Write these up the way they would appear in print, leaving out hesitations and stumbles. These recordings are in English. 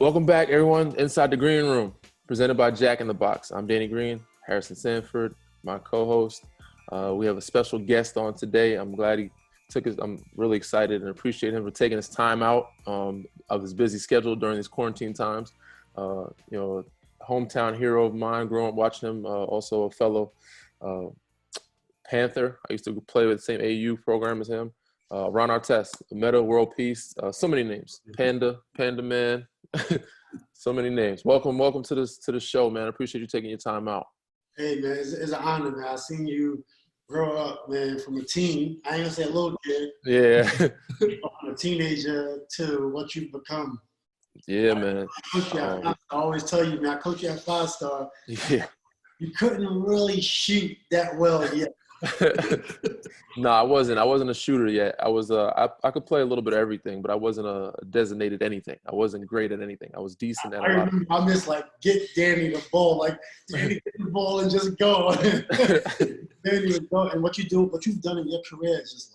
Welcome back, everyone, inside the green room, presented by Jack in the Box. I'm Danny Green, Harrison Sanford, my co-host. We have a special guest on today. I'm glad he took his. I'm really excited and appreciate him for taking his time out of his busy schedule during these quarantine times. A hometown hero of mine, growing up watching him. Also a fellow Panther. I used to play with the same AU program as him. Ron Artest, Metta World Peace. So many names. Panda Man. So many names. Welcome to the show, man. I appreciate you taking your time out. Hey, man, it's an honor, man. I've seen you grow up, man, from a teen. I ain't gonna say a little kid. Yeah. From a teenager to what you've become. Yeah, man. I always tell you, man, I coach you at 5-star. Yeah. You couldn't really shoot that well yet. No, I wasn't a shooter yet. I was I could play a little bit of everything, but I wasn't a designated anything. I wasn't great at anything. I was decent at a lot. I miss get Danny the ball, Danny get the ball and just go. Danny would go, and what you've done in your career is just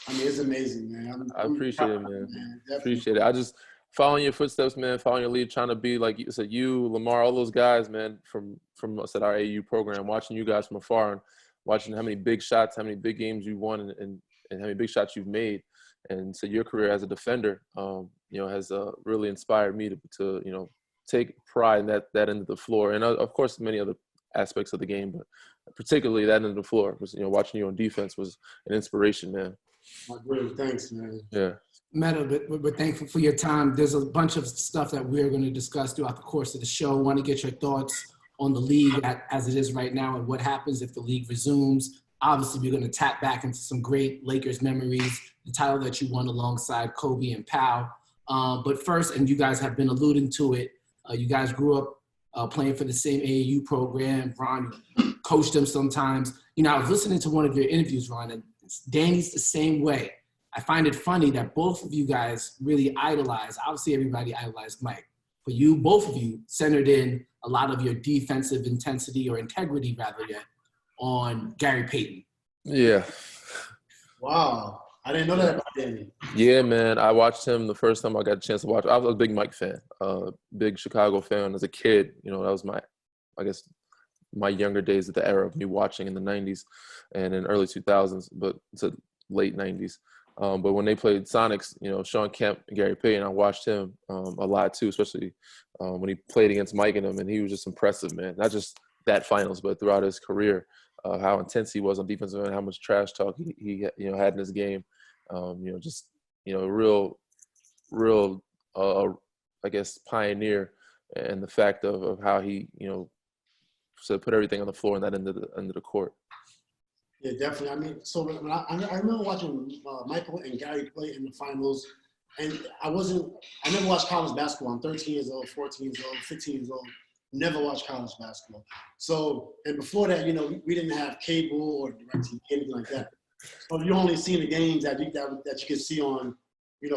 it's amazing, man. I appreciate it, man. Appreciate it. I just following your footsteps, man. Following your lead, trying to be like you said, you, Lamar, all those guys, man, from our AU program, watching you guys from afar and watching how many big shots, how many big games you won, and how many big shots you've made. And so your career as a defender, has really inspired me to take pride in that end of the floor. And of course, many other aspects of the game, but particularly that end of the floor was, watching you on defense was an inspiration, man. Really, thanks, man. Yeah. Metta, we're thankful for your time. There's a bunch of stuff that we're going to discuss throughout the course of the show. Want to get your thoughts on the league as it is right now and what happens if the league resumes. Obviously, we're going to tap back into some great Lakers memories, the title that you won alongside Kobe and Powell. But first, and you guys have been alluding to it, you guys grew up playing for the same AAU program. Ron coached them sometimes. I was listening to one of your interviews, Ron, and Danny's the same way. I find it funny that both of you guys really idolize. Obviously, everybody idolized Mike. But you, both of you, centered in a lot of your defensive intensity or integrity, rather, yet, on Gary Payton. Yeah. Wow. I didn't know that about Danny. Yeah, man. I watched him the first time I got a chance to watch. I was a big Mike fan, big Chicago fan as a kid. That was my younger days at the era of me watching in the 90s and in early 2000s, but to late 90s. But when they played Sonics, Sean Kemp and Gary Payton, I watched him a lot too, especially when he played against Mike and him, and he was just impressive, man. Not just that finals, but throughout his career, how intense he was on defensive and how much trash talk he had in his game. Real pioneer, and the fact of how he put everything on the floor in that end of the court. Yeah, definitely. So when I remember watching Michael and Gary play in the finals, and I never watched college basketball. I'm 13 years old, 14 years old, 15 years old. Never watched college basketball. So, and before that, we didn't have cable or DirecTV, anything like that. So you only seen the games that you could see on,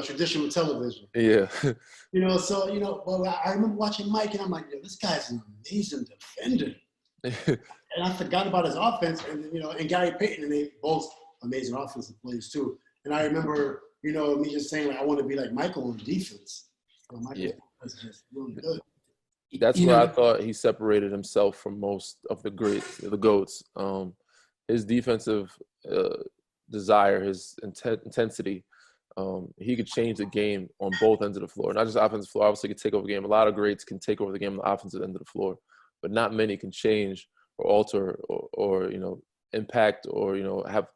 traditional television. Yeah. But I remember watching Mike, and I'm like, this guy's an amazing defender. And I forgot about his offense, and Gary Payton, and they both amazing offensive players too. And I remember, me just saying, I want to be like Michael on defense. Michael is just really good. That's where I thought he separated himself from most of the GOATs. His defensive desire, his intensity, he could change the game on both ends of the floor. Not just offensive floor, obviously he could take over the game. A lot of greats can take over the game on the offensive end of the floor, but not many can change or alter or impact or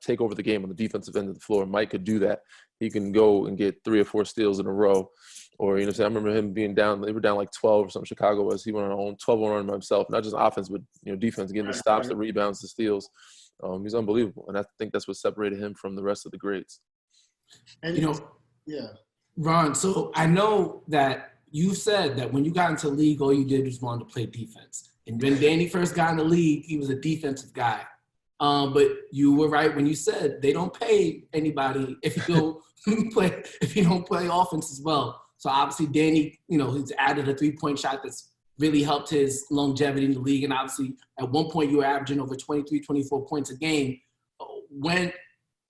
take over the game on the defensive end of the floor. Mike could do that. He can go and get 3 or 4 steals in a row, or I remember him being down. They were down like 12 or something. Chicago was. He went on 12 run by himself, not just offense, but defense, getting the stops, the rebounds, the steals. He's unbelievable, and I think that's what separated him from the rest of the greats. And yeah, Ron. So I know that you said that when you got into the league, all you did was want to play defense. And when Danny first got in the league, he was a defensive guy. But you were right when you said they don't pay anybody if you don't play offense as well. So obviously Danny, he's added a 3-point shot that's really helped his longevity in the league. And obviously at one point you were averaging over 23, 24 points a game.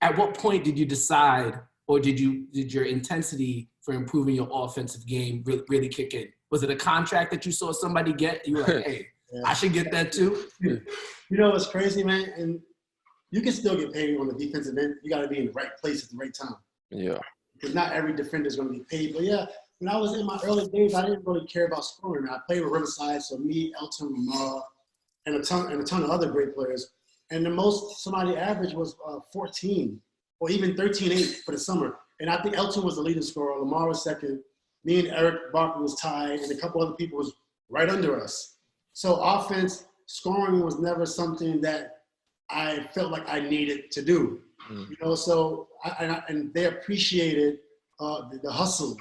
At what point did you decide, or did your intensity for improving your offensive game really kick in? Was it a contract that you saw somebody get? You were like, hey, I should get that too? You know what's crazy, man? And you can still get paid on the defensive end. You got to be in the right place at the right time. Yeah. Because not every defender is going to be paid. But yeah, when I was in my early days, I didn't really care about scoring. I played with Riverside, so me, Elton, Lamar, and a ton of other great players. And the most somebody averaged was 14 or even 13-8 for the summer. And I think Elton was the leading scorer. Lamar was second. Me and Eric Barker was tied, and a couple other people was right under us. So offense, scoring was never something that I felt like I needed to do. You know, so and they appreciated the hustle.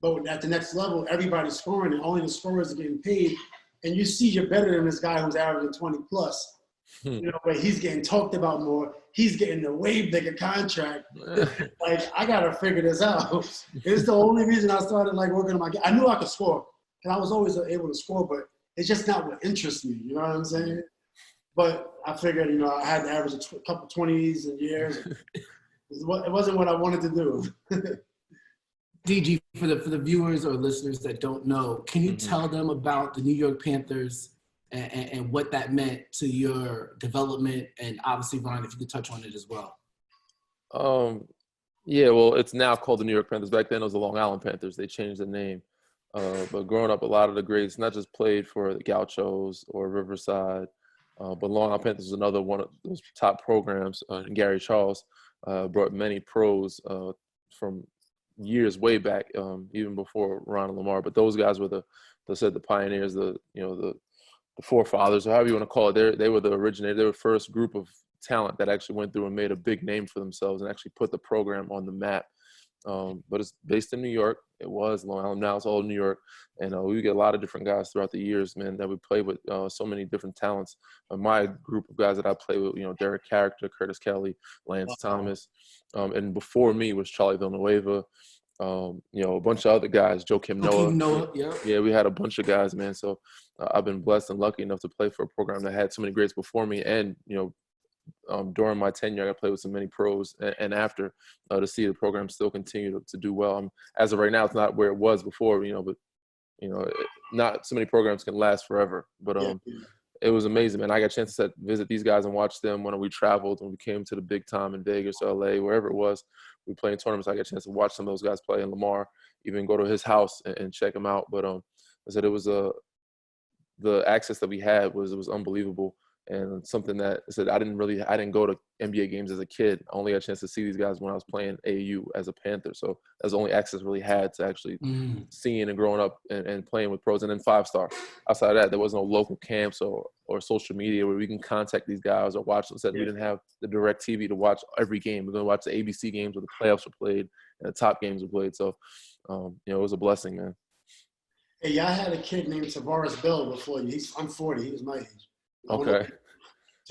But at the next level, everybody's scoring, and only the scorers are getting paid. And you see you're better than this guy who's averaging 20 plus. You know, but he's getting talked about more. He's getting a way bigger contract. Like, I gotta figure this out. It's the only reason I started like working on my game. I knew I could score, and I was always able to score, but it's just not what interests me. You know what I'm saying? But I figured, you know, I had to average a couple 20s in years. It wasn't what I wanted to do. DG, for the viewers or listeners that don't know, can you tell them about the New York Panthers and what that meant to your development? And obviously, Ron, if you could touch on it as well. Yeah, well, it's now called the New York Panthers. Back then it was the Long Island Panthers. They changed the name. But growing up, a lot of the greats not just played for the Gauchos or Riverside, but Long Island Panthers was another one of those top programs. And Gary Charles brought many pros from years way back, even before Ron and Lamar. But those guys were the pioneers, the forefathers, or however you want to call it. They were the originator. They were the first group of talent that actually went through and made a big name for themselves and actually put the program on the map. But it's based in New York. It was Long Island. Now it's all New York. And we get a lot of different guys throughout the years, man, that we play with, so many different talents. My group of guys that I play with, Derek Character, Curtis Kelly, Lance Thomas. And before me was Charlie Villanueva. A bunch of other guys, Joakim Noah. Yeah, we had a bunch of guys, man. So I've been blessed and lucky enough to play for a program that had so many greats before me. And, during my tenure, I got to play with so many pros and after to see the program still continue to do well. As of right now, it's not where it was before, but, not so many programs can last forever. But it was amazing, man. I got a chance to visit these guys and watch them when we traveled, when we came to the big time in Vegas, LA, wherever it was. We played in tournaments. I got a chance to watch some of those guys play, and Lamar, even go to his house and check him out. But I said it was the access that we had was unbelievable. And something that I said I didn't go to NBA games as a kid. I only had a chance to see these guys when I was playing AAU as a Panther. So that's the only access I really had to actually seeing and growing up and playing with pros. And then 5-star. Outside of that, there was no local camps or social media where we can contact these guys or watch them. So we didn't have the direct TV to watch every game. We're going to watch the ABC games where the playoffs were played and the top games were played. So, it was a blessing, man. Hey, I had a kid named Tavares Bell before you. I'm 40. He was my age. Okay.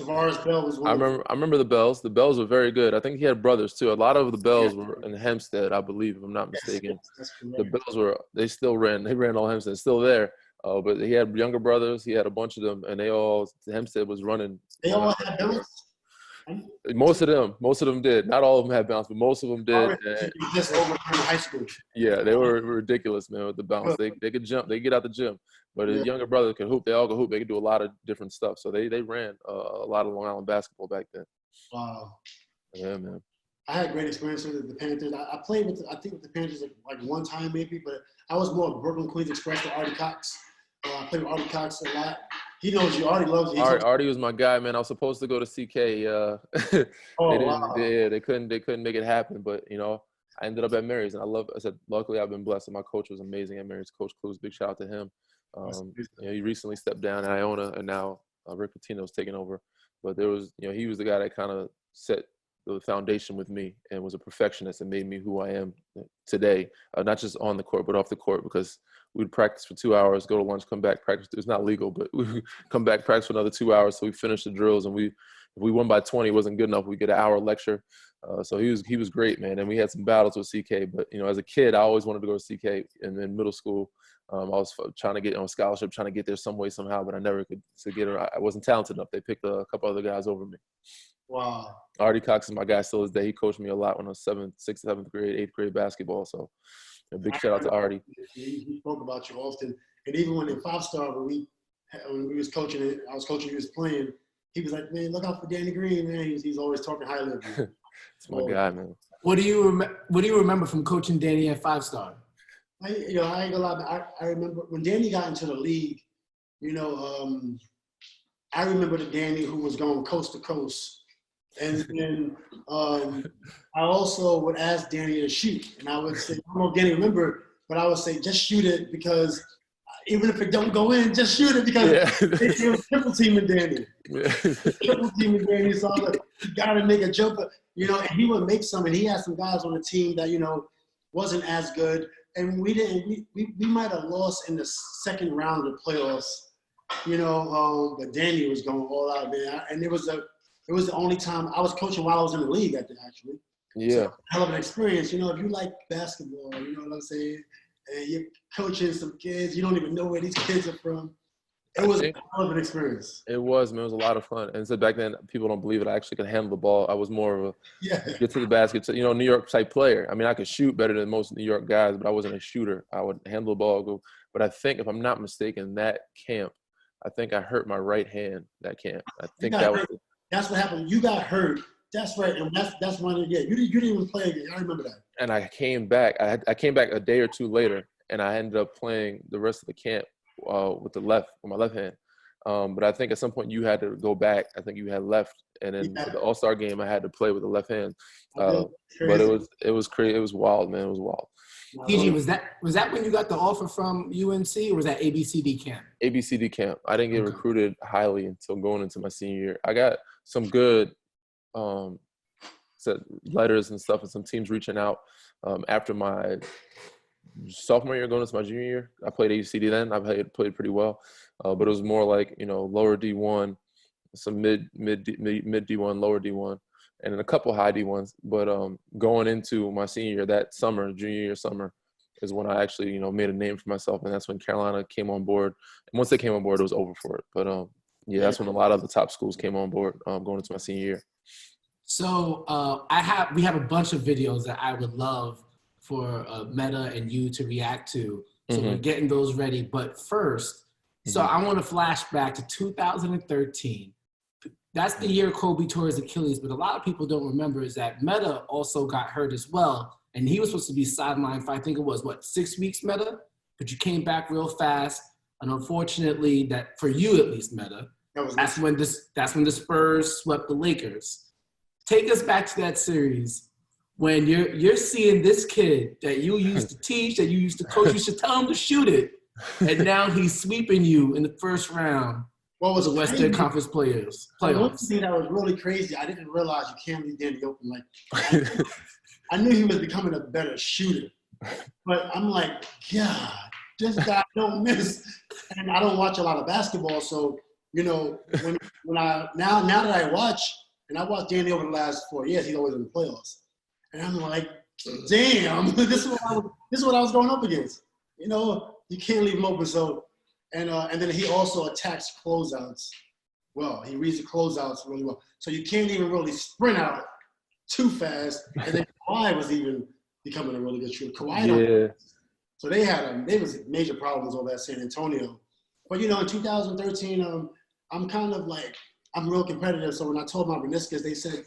Tavares Bell was one. I remember the Bells. The Bells were very good. I think he had brothers too. A lot of the Bells were in Hempstead, I believe, if I'm not mistaken. Yes, that's the Bells they ran all Hempstead, still there. But he had younger brothers. He had a bunch of them, and Hempstead was running. They all had bounce. Most of them did. Not all of them had bounce, but most of them did. Just over in high school. Yeah, they were ridiculous, man, with the bounce. They could jump. They get out the gym. But his younger brother could hoop. They all could hoop. They could do a lot of different stuff. So they ran a lot of Long Island basketball back then. Wow. Yeah, man. I had great experiences with the Panthers. I played with the Panthers like one time maybe, but I was more Brooklyn Queens Express with Artie Cox. I played with Artie Cox a lot. He knows you. Artie loves you. Artie was my guy, man. I was supposed to go to CK. Wow. They couldn't make it happen. But I ended up at Mary's, and luckily I've been blessed. And my coach was amazing at Mary's. Coach Clues, big shout out to him. He recently stepped down at Iona, and now Rick Pitino's taking over. But there was, he was the guy that kind of set the foundation with me and was a perfectionist and made me who I am today, not just on the court, but off the court, because we'd practice for 2 hours, go to lunch, come back, practice. It's not legal, but we come back, practice for another 2 hours. So we finished the drills, and if we won by 20, it wasn't good enough. We get an hour lecture. So he was great, man. And we had some battles with CK, but as a kid, I always wanted to go to CK. And in middle school, I was trying to get on scholarship, trying to get there some way, somehow, but I never could get her. I wasn't talented enough. They picked a couple other guys over me. Wow. Artie Cox is my guy still this day. He coached me a lot when I was 6th, 7th grade, 8th grade basketball. So A big shout out to Artie. He spoke about you often, and even when in 5-star, when we was coaching it, I was coaching, he was playing. He was like, "Man, look out for Danny Green, man. He's always talking highly of you." It's my guy, man. What do you remember from coaching Danny at 5-star? I ain't gonna lie. I remember when Danny got into the league. I remember the Danny who was going coast to coast, and then I also would ask Danny to shoot, and I would say, I don't know if Danny remember, but I would say just shoot it because even if it don't go in, just shoot it because it was triple teaming Danny. Triple teaming Danny, so I was like, you gotta make a jumper, and he would make some, and he had some guys on the team that wasn't as good, and we might have lost in the second round of the playoffs, but Danny was going all out there, and it was the only time I was coaching while I was in the league at actually. Yeah. So, hell of an experience, if you like basketball, you know what I'm saying, and you're coaching some kids, you don't even know where these kids are from. It was a hell of an experience. It was, man. It was a lot of fun. And so back then, people don't believe it. I actually could handle the ball. I was more of a get to the basket, New York type player. I mean, I could shoot better than most New York guys, but I wasn't a shooter. I would handle the ball, go. But I think, if I'm not mistaken, that camp, I think I hurt my right hand that camp. I think that was it. That's what happened. You got hurt. That's right. And that's one of the, you didn't even play again. I remember that. And I came back. I came back a day or two later, and I ended up playing the rest of the camp with my left hand. But I think at some point you had to go back. I think you had left, and then for the All-Star game, I had to play with the left hand. But it was crazy. It was wild, man. It was wild. PG, was that when you got the offer from UNC, or was that ABCD camp? ABCD camp. I didn't get recruited highly until going into my senior year. I got some good letters and stuff, and some teams reaching out after my sophomore year, going into my junior year. I played ABCD then. I played pretty well, but it was more like lower D1, some mid D1, lower D1, and then a couple high D1s. But going into my senior year, that summer, junior year summer, is when I actually made a name for myself, and that's when Carolina came on board. And once they came on board, it was over for it. But that's when a lot of the top schools came on board going into my senior year. So we have a bunch of videos that I would love for Metta and you to react to. So we're getting those ready. But first, so I want to flash back to 2013. That's the year Kobe tore his Achilles, but a lot of people don't remember is that Metta also got hurt as well. And he was supposed to be sidelined for, I think it was, 6 weeks, Metta? But you came back real fast. And unfortunately, that for you at least, Metta, that's when the Spurs swept the Lakers. Take us back to that series when you're seeing this kid that you used to teach, that you used to coach, you should tell him to shoot it. And now he's sweeping you in the first round. What was the Western Conference playoffs? One thing that was really crazy, I didn't realize you can't leave Danny open. I knew he was becoming a better shooter, but I'm like, God, this guy don't miss. And I don't watch a lot of basketball, so when I now that I watch, and I watched Danny over the last 4 years, he's always in the playoffs, and I'm like, damn, this is what I was going up against. You can't leave him open. So. And then he also attacks closeouts well. He reads the closeouts really well. So you can't even really sprint out too fast. And then Kawhi was even becoming a really good shooter. Kawhi, so they was major problems over at San Antonio. But in 2013, I'm kind of like, I'm real competitive. So when I told my meniscus, they said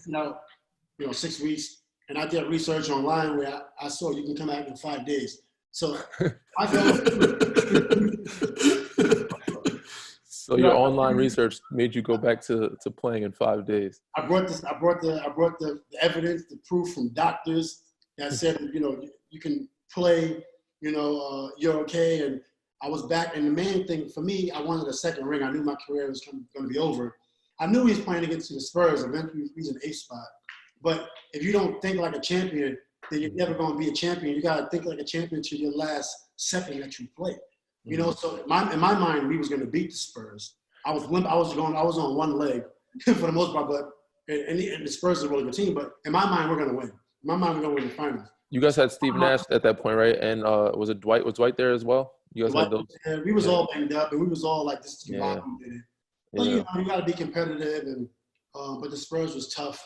6 weeks, and I did research online where I saw you can come out in 5 days. So I go. So your online research made you go back to playing in 5 days. I brought the evidence, the proof from doctors that said you can play, you're okay. And I was back. And the main thing for me, I wanted a second ring. I knew my career was going to be over. I knew he was playing against the Spurs. Eventually, he's an 8th spot. But if you don't think like a champion, then you're never going to be a champion. You got to think like a champion to your last second that you play. So in my mind, we was going to beat the Spurs. I was on one leg for the most part, but and the Spurs is a really good team. But in my mind, we're going to win. In my mind, we're going to win the finals. You guys had Steve Nash at that point, right? And was it Dwight? Was Dwight there as well? You guys had those? Yeah, we was all banged up, and we was all like, "This is why we did it." But you got to be competitive, and but the Spurs was tough.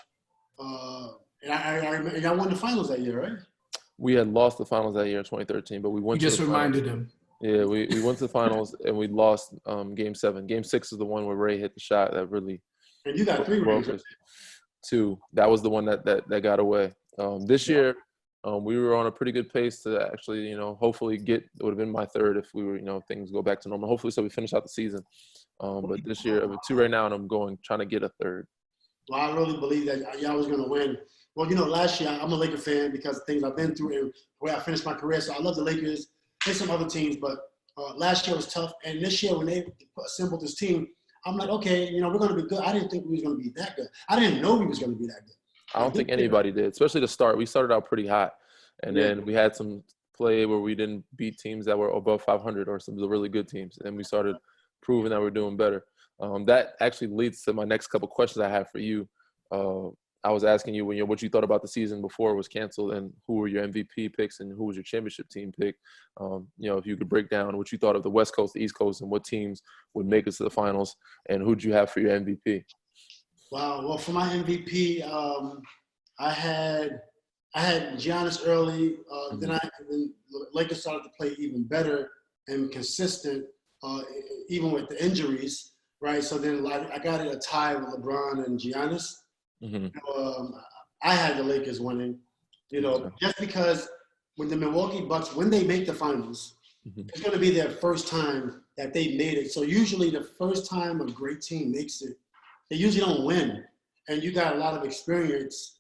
And I remember, y'all won the finals that year, right? We had lost the finals that year in 2013, but we went. You just reminded him. Yeah, we went to the finals and we lost Game 7. Game 6 is the one where Ray hit the shot that really. And you got 3 rings. 2. That was the one that got away. This year, we were on a pretty good pace to actually, hopefully get. It would have been my 3rd if we were, things go back to normal. Hopefully, so we finish out the season. But this year, I'm at 2 right now, and I'm trying to get a 3rd. Well, I really believe that y'all was going to win. Well, last year, I'm a Laker fan because of things I've been through and where I finished my career. So I love the Lakers and some other teams, but last year was tough. And this year, when they assembled this team, I'm like, okay, we're going to be good. I didn't think we was going to be that good. I didn't know we was going to be that good. I don't think anybody did, especially to start. We started out pretty hot, and then we had some play where we didn't beat teams that were above 500 or some of the really good teams, and we started proving that we're doing better. That actually leads to my next couple questions I have for you. I was asking you what you thought about the season before it was canceled, and who were your MVP picks, and who was your championship team pick. If you could break down what you thought of the West Coast, the East Coast, and what teams would make it to the finals, and who'd you have for your MVP? Wow. Well, for my MVP, I had Giannis early. Then the Lakers started to play even better and consistent, even with the injuries, right? So then I got it a tie with LeBron and Giannis. I had the Lakers winning, just because with the Milwaukee Bucks, when they make the finals, it's going to be their first time that they made it. So usually the first time a great team makes it, they usually don't win. And you got a lot of experience,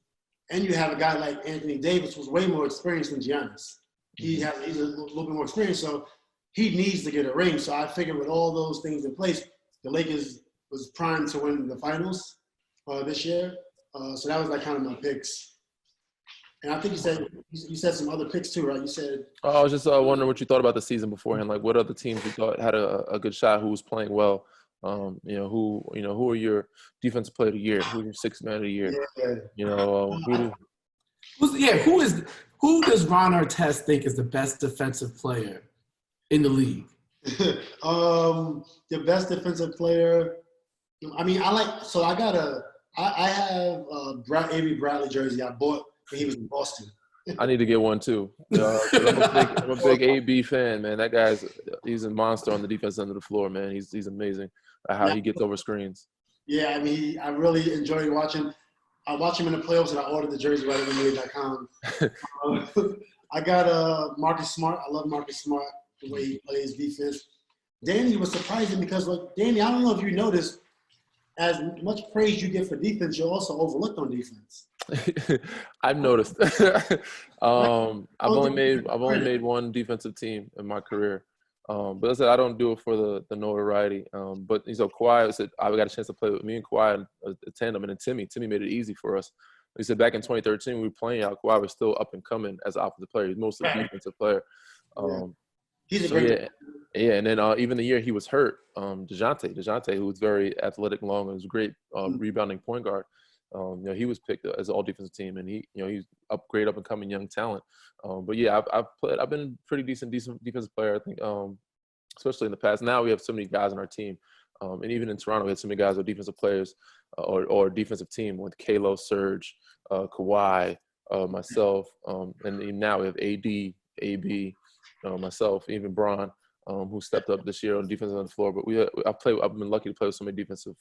and you have a guy like Anthony Davis who's way more experienced than Giannis. He's a little bit more experienced, so he needs to get a ring. So I figured with all those things in place, the Lakers was primed to win the finals this year. So that was like kind of my picks. And I think you said some other picks too, right? You said. I was just wondering what you thought about the season beforehand. Like, what other teams you thought had a good shot? Who was playing well? Who are your defensive player of the year? Who's your sixth man of the year? Who does Ron Artest think is the best defensive player in the league? The best defensive player. I mean, I have Avery Bradley jersey I bought when he was in Boston. I need to get one too. I'm a big AB fan, man. That he's a monster on the defense end of the floor, man. He's amazing at how he gets over screens. Yeah, I mean, I really enjoy watching. I watch him in the playoffs, and I ordered the jersey right at NBA.com. I got Marcus Smart. I love Marcus Smart, the way he plays defense. Danny was surprising because, Danny, I don't know if you noticed, as much praise you get for defense, you're also overlooked on defense. I've noticed. I've only made one defensive team in my career, but I said I don't do it for the notoriety. But Kawhi said I got a chance to play with me and Kawhi a tandem, and then Timmy made it easy for us. He said back in 2013 we were playing out. Kawhi was still up and coming as an offensive player. He's mostly a defensive player. He's a great. Yeah, and then even the year he was hurt, DeJounte, who was very athletic, long, and was a great rebounding point guard. He was picked as an all-defensive team, and he's great up and coming young talent. But yeah, I've been a pretty decent defensive player. I think, especially in the past. Now we have so many guys on our team, and even in Toronto, we had so many guys who are defensive players or defensive team with Kalo, Serge, Kawhi, myself, and even now we have AD, AB. Myself, even Bron, who stepped up this year on defense on the floor. But I've been lucky to play with so many defensive,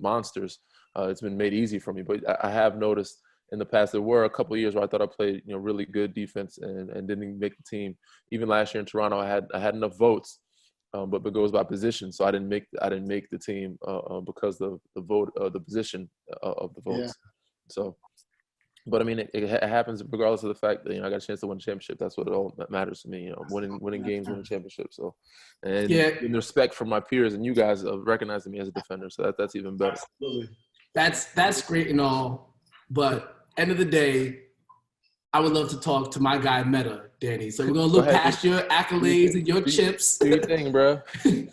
monsters. It's been made easy for me. But I have noticed in the past there were a couple of years where I thought I played, really good defense and didn't even make the team. Even last year in Toronto, I had enough votes, but it goes by position. So I didn't make the team because of the position of the votes. Yeah. So. But I mean, it happens regardless of the fact that I got a chance to win a championship. That's what it all matters to me. Winning games, winning championships. So, and in respect for my peers and you guys of recognizing me as a defender. So that's even better. Absolutely. That's great and all, but end of the day, I would love to talk to my guy Metta, Danny. So we're gonna look past your accolades and your chips. Do your thing, bro.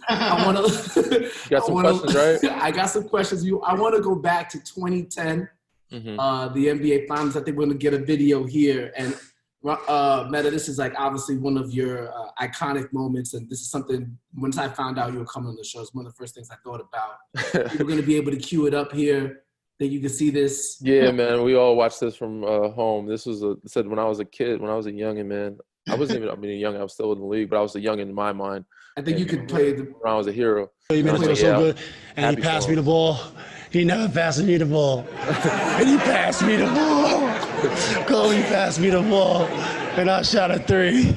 I want to. Got some questions, right? I got some questions. I want to go back to 2010. Mm-hmm. The NBA Finals. I think we're going to get a video here. And Metta, this is obviously one of your iconic moments. And this is something, once I found out you were coming on the show, it's one of the first things I thought about. We're going to be able to cue it up here. that you can see this? Yeah, man, we all watched this from home. This was said when I was a kid, when I was a youngin', man. I wasn't even, I mean, young. I was still in the league, but I was a youngin' in my mind. I think you could play the. LeBron was a hero. He made me feel so good, and he passed me the ball. He never passed me the ball, and he passed me the ball. Kobe passed me the ball, and I shot a 3.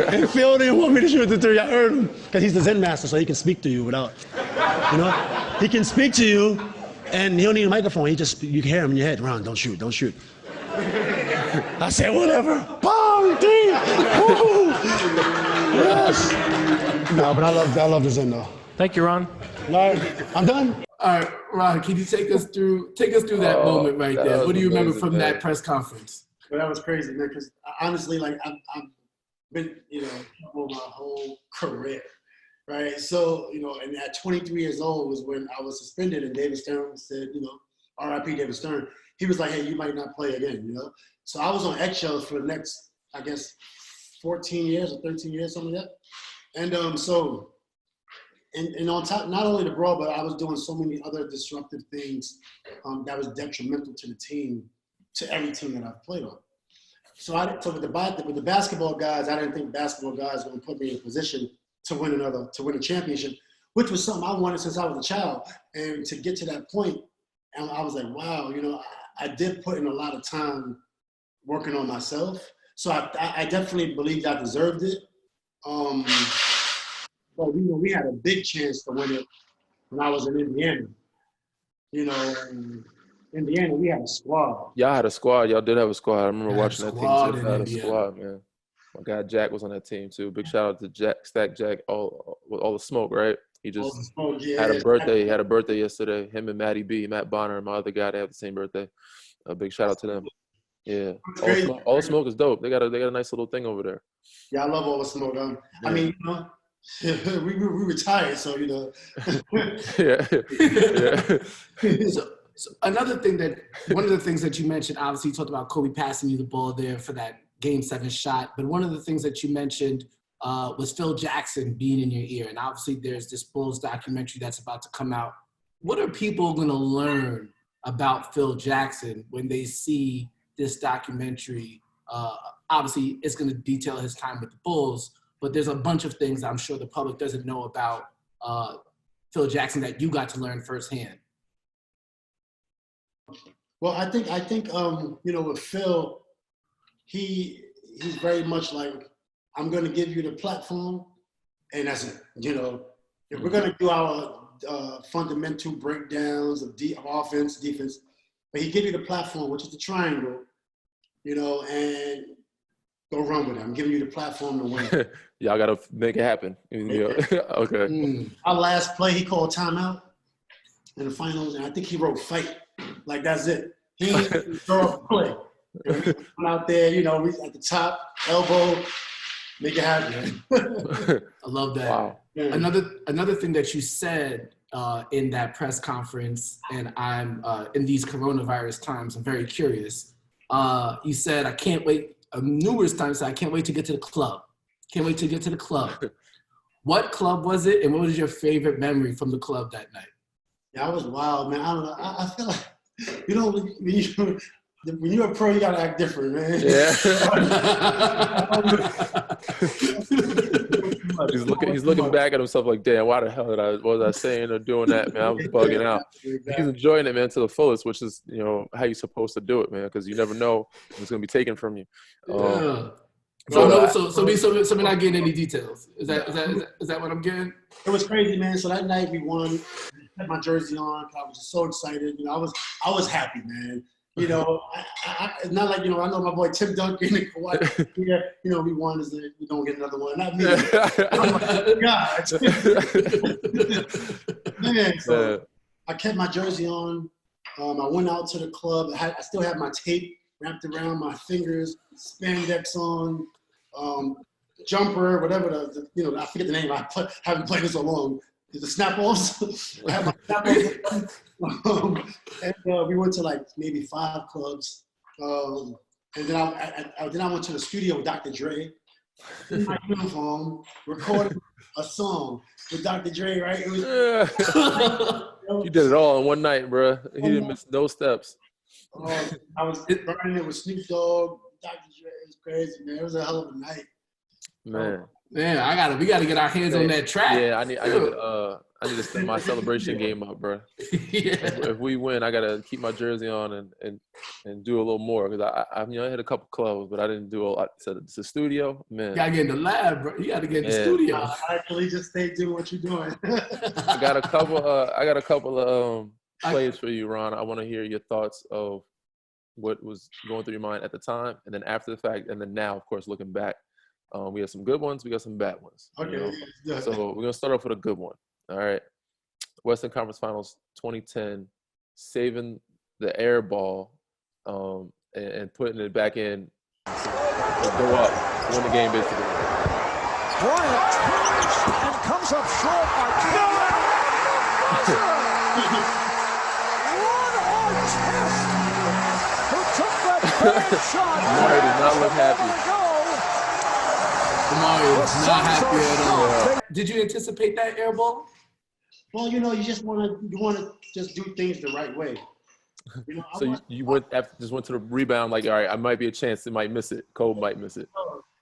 And Phil didn't want me to shoot the 3. I heard him because he's the Zen master, so he can speak to you without, he can speak to you, and he don't need a microphone. You can hear him in your head. Ron, don't shoot, don't shoot. I said, whatever. Bang, 3. Woo! Yes. No, but I love the Zen though. Thank you, Ron. Right, I'm done. All right, Ron, can you take us through that moment right there? What do you remember from that press conference? Well, that was crazy, man, because honestly, like, I've been, for my whole career, right? So, and at 23 years old was when I was suspended, and David Stern said, R.I.P. David Stern. He was like, hey, you might not play again, So I was on eggshells for the next, I guess, 14 years or 13 years, something like that. And and on top, not only the brawl, but I was doing so many other disruptive things that was detrimental to the team, to every team that I've played on. So with the basketball guys, I didn't think basketball guys were going to put me in a position to win a championship, which was something I wanted since I was a child. And to get to that point, and I was like, wow, I did put in a lot of time working on myself. So I definitely believed I deserved it. But we had a big chance to win it when I was in Indiana. In Indiana, we had a squad. Y'all had a squad. Y'all did have a squad. I remember watching that team. Too. Had a Indiana. squad, man. My guy Jack was on that team too. Big shout out to Jack, Stack Jack, all the smoke, right? He just had a birthday. He had a birthday yesterday. Him and Matt Bonner, and my other guy, they have the same birthday. A big shout out to them. Yeah, all the smoke is dope. They got a nice little thing over there. Yeah, I love all the smoke. I mean, we retired, so yeah. So another thing one of the things that you mentioned, obviously, you talked about Kobe passing you the ball there for that Game 7 shot. But one of the things that you mentioned was Phil Jackson being in your ear, and obviously, there's this Bulls documentary that's about to come out. What are people going to learn about Phil Jackson when they see this documentary? Obviously, it's going to detail his time with the Bulls, but there's a bunch of things I'm sure the public doesn't know about Phil Jackson that you got to learn firsthand. Well, I think with Phil, he's very much like, I'm going to give you the platform, and that's it. If we're going to do our fundamental breakdowns of offense, defense, but he give you the platform, which is the triangle, and go run with it. I'm giving you the platform to win. Y'all got to make it happen. Okay. Our last play, he called timeout in the finals, and I think he wrote fight. Like, that's it. He didn't throw up a play. We went out there, we at the top, elbow, make it happen. I love that. Wow. Yeah. Another thing that you said in that press conference, and I'm in these coronavirus times, I'm very curious. You said, I can't wait. Numerous times, I can't wait to get to the club. Can't wait to get to the club. What club was it, and what was your favorite memory from the club that night? Yeah, I was wild, man. I don't know. I feel like, when you're a pro, you gotta act different, man. Yeah. He's looking back at himself like, damn, why the hell was I saying or doing that, man? I was bugging out. Exactly. He's enjoying it, man, to the fullest, which is, how you're supposed to do it, man, because you never know when it's gonna be taken from you. Yeah. So we're not getting any details. Is that what I'm getting? It was crazy, man. So that night we won. I had my jersey on. I was just so excited. I was happy, man. It's not like, I know my boy Tim Duncan and Kawhi. Yeah, we won. We don't get another one. Not me. I'm like, God. Man, so I kept my jersey on. I went out to the club. I still had my tape wrapped around my fingers, spandex on, jumper, whatever I forget the name. I haven't played in so long. The snap-offs. I had my snap-offs. And we went to like maybe 5 clubs. And then I went to the studio with Dr. Dre. in my uniform, recording a song with Dr. Dre, right? It was, You did it all in one night, bro. He didn't miss no steps. I was burning it with Snoop Dogg, Dr. Dre. It was crazy, man. It was a hell of a night. Man. Man, we gotta get our hands on that track. Yeah, I need to step my celebration game up, bro. If we win, I gotta keep my jersey on and do a little more because I hit a couple clubs, but I didn't do a lot. So it's a studio, man. You gotta get in the lab, bro. You gotta get in the studio. I actually just stay doing what you're doing. I got a couple of plays for you, Ron. I want to hear your thoughts of what was going through your mind at the time, and then after the fact, and then now, of course, looking back. We have some good ones. We got some bad ones. Okay. Yeah. So we're gonna start off with a good one. All right. Western Conference Finals 2010, saving the air ball and putting it back in to go up, win the game basically. Bryant tries and comes up short. Artest, who took that third shot. Murray did not look happy. Mario was not happy at all. Did you anticipate that air ball? Well, you want to just do things the right way. So you went to the rebound like, all right, I might be a chance. It might miss it. Cole might miss it.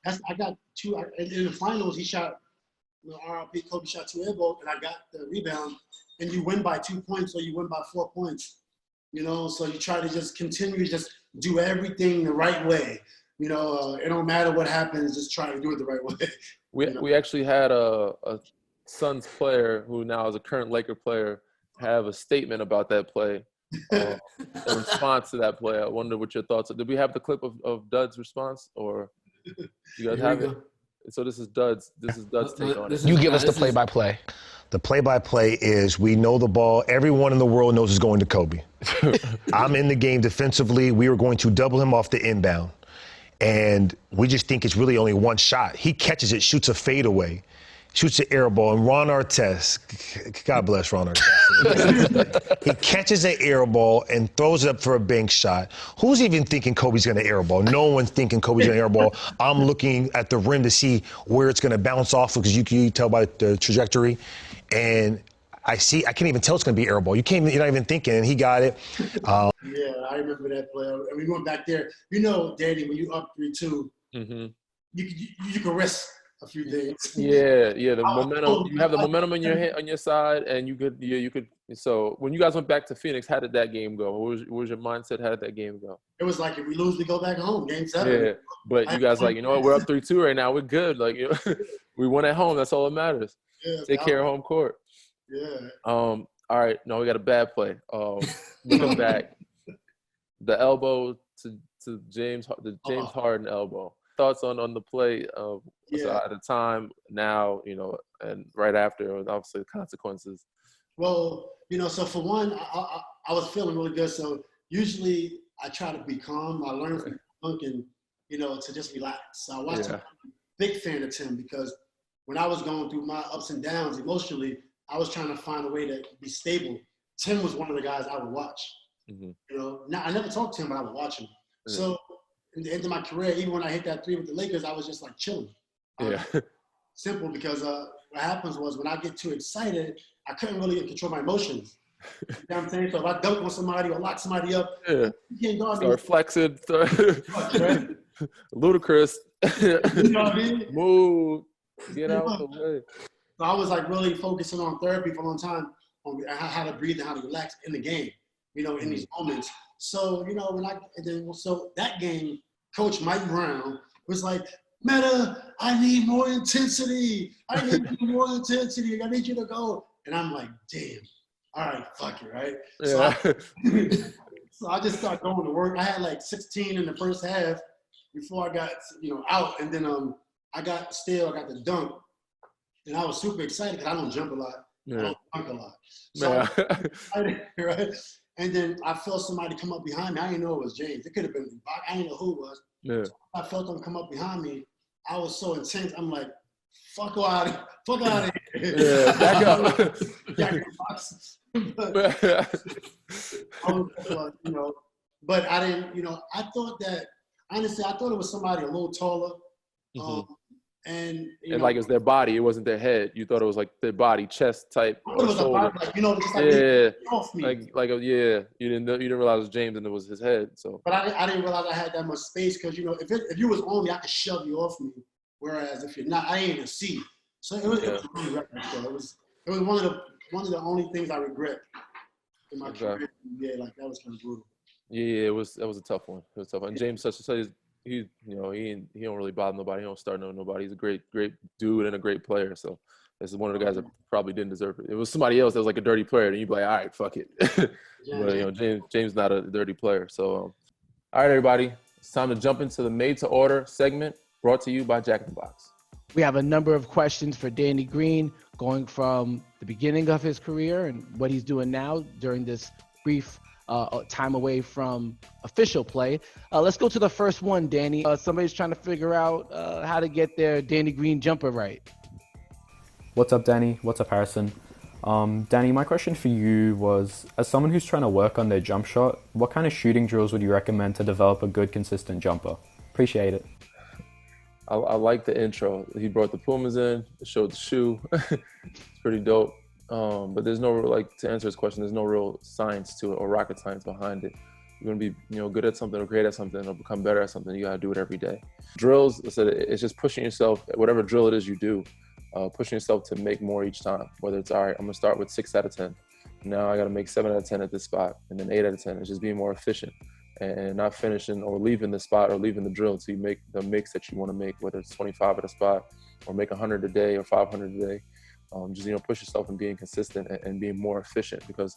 I got two in the finals. He shot. RIP Kobe shot 2 air balls, and I got the rebound. And you win by 2 points, or you win by 4 points. So you try to just continue to just do everything the right way. It don't matter what happens, just try to do it the right way. We actually had a Suns player who now is a current Laker player have a statement about that play, in response to that play. I wonder what your thoughts are. Did we have the clip of Dud's response, or you guys have it? So this is Dud's take on it. You give us the play-by-play. The play-by-play is we know the ball. Everyone in the world knows it's going to Kobe. I'm in the game defensively. We were going to double him off the inbound. And we just think it's really only one shot. He catches it, shoots a fadeaway, shoots an air ball, and Ron Artest, God bless Ron Artest. He catches an air ball and throws it up for a bank shot. Who's even thinking Kobe's going to air ball? No one's thinking Kobe's going to air ball. I'm looking at the rim to see where it's going to bounce off because you can tell by the trajectory. And I can't even tell it's going to be air ball. You're not even thinking, and he got it. Yeah, I remember that play. And we went back there. Danny, when you up 3-2, you can rest a few days. Yeah. The momentum. You have the momentum on your side, and you could. So when you guys went back to Phoenix, how did that game go? What was your mindset? How did that game go? It was like if we lose, we go back home. Game 7. Yeah, but you guys like, we're up 3-2 right now. We're good. Like, we won at home. That's all that matters. Yeah, take care of home court. Yeah. All right. No, we got a bad play. We come back. The elbow to James Harden elbow. Thoughts on the play at the time, now, and right after, obviously the consequences. Well, so for one, I was feeling really good. So usually I try to be calm. I learned from Duncan, to just relax. So I watched him. I'm a big fan of Tim because when I was going through my ups and downs emotionally, I was trying to find a way to be stable. Tim was one of the guys I would watch. I never talked to him, but I would watch him. So in the end of my career, even when I hit that 3 with the Lakers, I was just like chilling. Simple, because what happens was when I get too excited, I couldn't really control my emotions. You know what I'm saying? So if I dunk on somebody or lock somebody up, you can't guard me. Start flexing. Ludicrous. You know what I mean? Move. Get out the way. So I was like really focusing on therapy for a long time on how to breathe and how to relax in the game, in these moments. So, so that game, Coach Mike Brown was like, Metta, I need more intensity. I need more intensity. I need you to go. And I'm like, damn. All right, fuck it, right? Yeah. So I just started going to work. I had like 16 in the first half before I got, out. And then I got the dunk. And I was super excited because I don't jump a lot. I don't dunk a lot. So right? And then I felt somebody come up behind me. I didn't know it was James. It could have been Bach. I didn't know who it was. Yeah. So I felt them come up behind me. I was so intense. I'm like, fuck out of here. Yeah, back up. But I didn't, I thought that, honestly, I thought it was somebody a little taller. And like it's their body, it wasn't their head. You thought it was like their body, chest type, or shoulder. Like, just like off me. You didn't realize it was James and it was his head. So, but I didn't realize I had that much space because if you was on me, I could shove you off me. Whereas if you're not, I ain't even see. So it was really reckless. It was one of the only things I regret in my career. Yeah, like that was kind of brutal. Yeah, that was a tough one. It was tough. And James, he don't really bother nobody. He don't start nobody. He's a great dude and a great player. So this is one of the guys that probably didn't deserve it. It was somebody else that was like a dirty player, and you'd be like, all right, fuck it. But James not a dirty player. So all right, everybody, it's time to jump into the Made to Order segment, brought to you by Jack in the Box. We have a number of questions for Danny Green, going from the beginning of his career and what he's doing now during this brief time away from official play. Let's go to the first one, Danny. Somebody's trying to figure out how to get their Danny Green jumper right. What's up, Danny? What's up, Harrison? Danny, my question for you was, as someone who's trying to work on their jump shot, what kind of shooting drills would you recommend to develop a good, consistent jumper? Appreciate it. I like the intro. He brought the Pumas in, showed the shoe. It's pretty dope. But there's no real, to answer his question, there's no real science to it or rocket science behind it. You're going to be, good at something or great at something or become better at something. You got to do it every day. Drills, it's just pushing yourself, whatever drill it is you do, pushing yourself to make more each time. Whether it's, all right, I'm going to start with 6 out of 10. Now I got to make 7 out of 10 at this spot, and then 8 out of 10. It's just being more efficient and not finishing or leaving the spot or leaving the drill until you make the mix that you want to make, whether it's 25 at a spot or make 100 a day or 500 a day. Just, push yourself and being consistent and being more efficient, because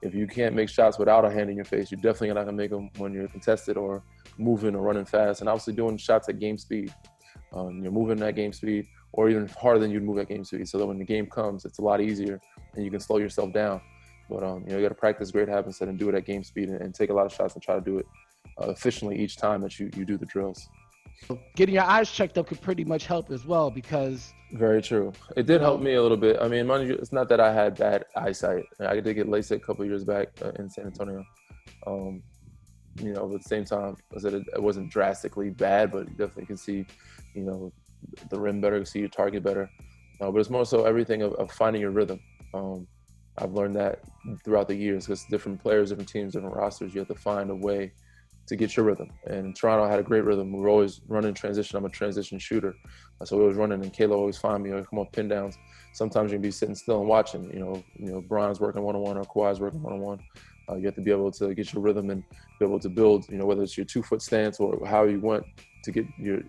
if you can't make shots without a hand in your face, you're definitely not going to make them when you're contested or moving or running fast. And obviously doing shots at game speed. You're moving at game speed or even harder than you'd move at game speed, so that when the game comes, it's a lot easier and you can slow yourself down. But, you got to practice great habits and do it at game speed and take a lot of shots and try to do it efficiently each time that you do the drills. Getting your eyes checked up could pretty much help as well, because... Very true. It did help me a little bit. I mean, mind you, it's not that I had bad eyesight. I did get LASIK a couple of years back in San Antonio. But at the same time, I said it wasn't drastically bad, but you definitely can see, the rim better, see your target better. But it's more so everything of finding your rhythm. I've learned that throughout the years, because different players, different teams, different rosters, you have to find a way to get your rhythm. And Toronto had a great rhythm. We were always running transition. I'm a transition shooter. So we was running, and Kayla always find me or come off pin downs. Sometimes you can be sitting still and watching, Bryant's working one-on-one or Kawhi's working one-on-one. You have to be able to get your rhythm and be able to build, whether it's your 2-foot stance or how you want to get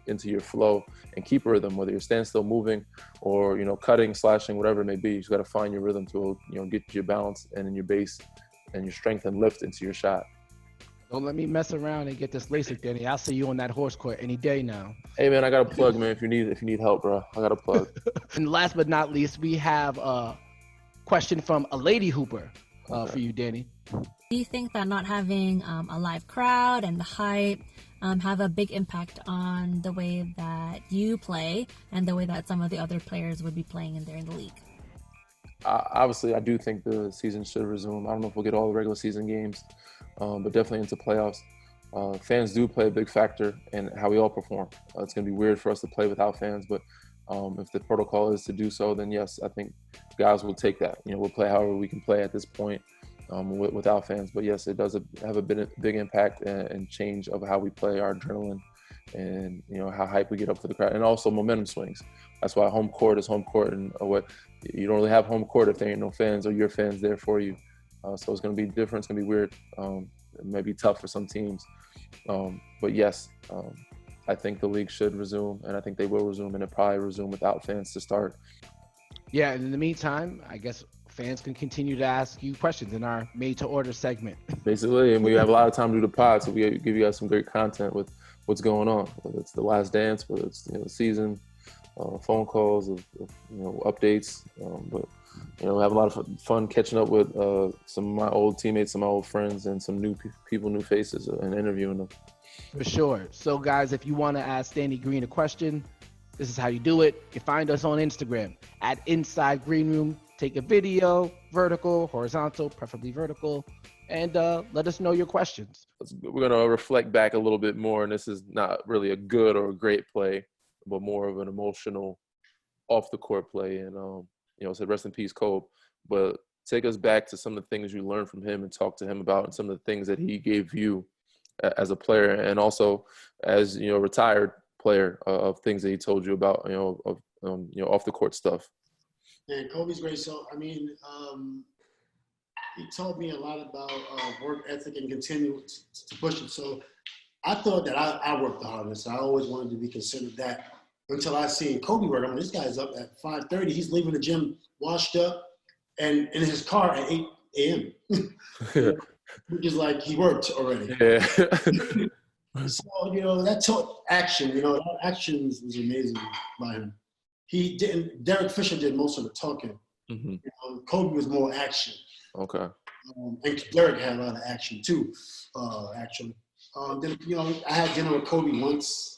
into your flow and keep a rhythm, whether you're standstill moving or, cutting, slashing, whatever it may be. You just got to find your rhythm to, get your balance and in your base and your strength and lift into your shot. Don't let me mess around and get this LASIK, Danny. I'll see you on that horse court any day now. Hey man, I got a plug, man. If you need help, bro, I got a plug. And last but not least, we have a question from a lady hooper for you, Danny. Do you think that not having a live crowd and the hype have a big impact on the way that you play and the way that some of the other players would be playing in the league? Obviously, I do think the season should resume. I don't know if we'll get all the regular season games, but definitely into playoffs. Fans do play a big factor in how we all perform. It's going to be weird for us to play without fans, but if the protocol is to do so, then yes, I think guys will take that. We'll play however we can play at this point without fans. But yes, it does have a big impact and change of how we play, our adrenaline, and how hype we get up for the crowd, and also momentum swings. That's why home court is home court, and what you don't really have home court if there ain't no fans or your fans there for you. So it's going to be different. It's going to be weird. It may be tough for some teams, but yes, I think the league should resume, and I think they will resume, and it probably resume without fans to start. Yeah, and in the meantime, I guess fans can continue to ask you questions in our Made to Order segment. Basically, and we have a lot of time to do the pod, so we give you guys some great content with what's going on, whether it's the last dance, whether it's the season, phone calls, of updates. But we have a lot of fun catching up with some of my old teammates, some of my old friends, and some new people, new faces, and interviewing them. For sure. So guys, if you want to ask Danny Green a question, this is how you do it. You find us on Instagram at Inside Green Room. Take a video, vertical, horizontal, preferably vertical, and let us know your questions. We're going to reflect back a little bit more, and this is not really a good or a great play, but more of an emotional off the court play. And said rest in peace, Kobe. But take us back to some of the things you learned from him and talk to him about, and some of the things that he gave you as a player, and also as a retired player, of things that he told you about, off the court stuff. And Kobe's great. So I mean, he taught me a lot about work ethic and continue to push it. So I thought that I worked the hardest. I always wanted to be considered that until I seen Kobe work. I mean, this guy's up at 5:30. He's leaving the gym washed up and in his car at 8 a.m. Which is like he worked already. Yeah. So, that taught action. That action was amazing by him. Derek Fisher did most of the talking. Mm-hmm. Kobe was more action. Okay. And Derek had a lot of action too, actually. Then, I had dinner with Kobe once.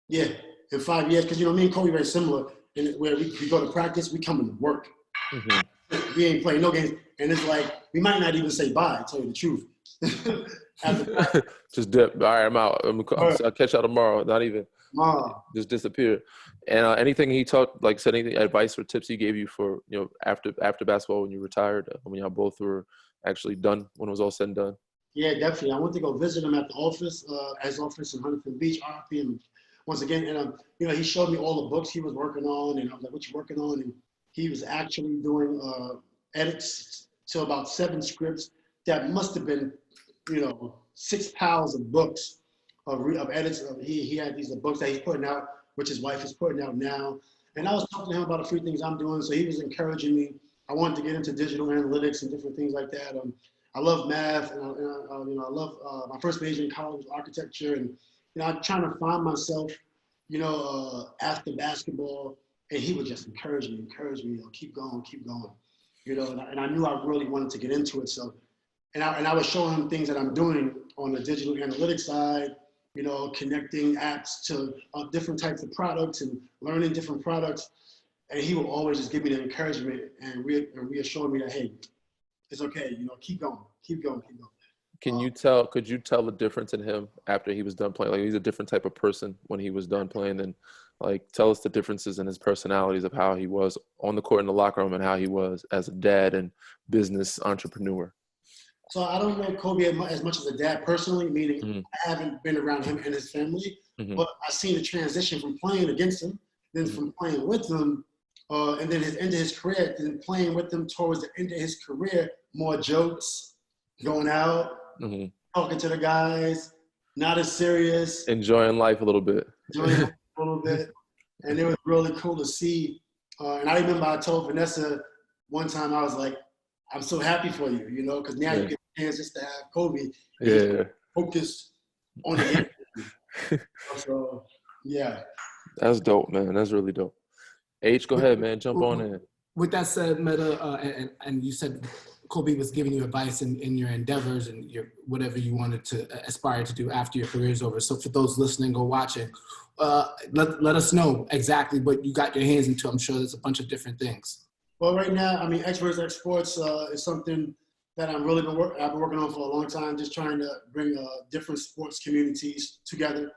Yeah, in 5 years, because, me and Kobe very similar. Where we go to practice, we come into work. Mm-hmm. We ain't playing no games. And it's like, we might not even say bye, to tell you the truth. Just dip. All right, I'm out. I'll catch y'all tomorrow. Not even. Just disappear. And anything he taught, like said, anything advice or tips he gave you for after basketball when you retired, when y'all both were actually done, when it was all said and done? Yeah, definitely. I went to go visit him at the office, his office in Huntington Beach, RP. And once again, and he showed me all the books he was working on, and I was like, "What you working on?" And he was actually doing edits to about 7 scripts that must have been, 6 piles of books of edits. He had these books that he's putting out, which his wife is putting out now. And I was talking to him about a few things I'm doing, so he was encouraging me. I wanted to get into digital analytics and different things like that. I love math, and I love my first major in college was architecture, and I'm trying to find myself, after basketball. And he would just encourage me, keep going, and I knew I really wanted to get into it. So, and I was showing him things that I'm doing on the digital analytics side, connecting apps to different types of products and learning different products. And he will always just give me the encouragement and reassure me that, hey, it's okay, keep going. Could you tell the difference in him after he was done playing? Like, he's a different type of person when he was done playing. And like, tell us the differences in his personalities of how he was on the court in the locker room and how he was as a dad and business entrepreneur. So I don't know Kobe as much as a dad personally, meaning Mm-hmm. I haven't been around him and his family, Mm-hmm. but I've seen the transition from playing against him, then from playing with him, and then into his career, then playing with him towards the end of his career, more jokes, going out, Mm-hmm. talking to the guys, not as serious. Enjoying life a little bit. And it was really cool to see. And I remember I told Vanessa one time, I was like, I'm so happy for you, because now you get a chance just to have Kobe focused on the game. So, yeah. That's dope, man. That's really dope. H, go ahead, man. Jump on in. With that said, Metta, and you said Kobe was giving you advice in your endeavors and your whatever you wanted to aspire to do after your career is over. So for those listening or watching, let us know exactly what you got your hands into. I'm sure there's a bunch of different things. Well, right now, X vs. X Sports is something that I've been working on for a long time, just trying to bring different sports communities together.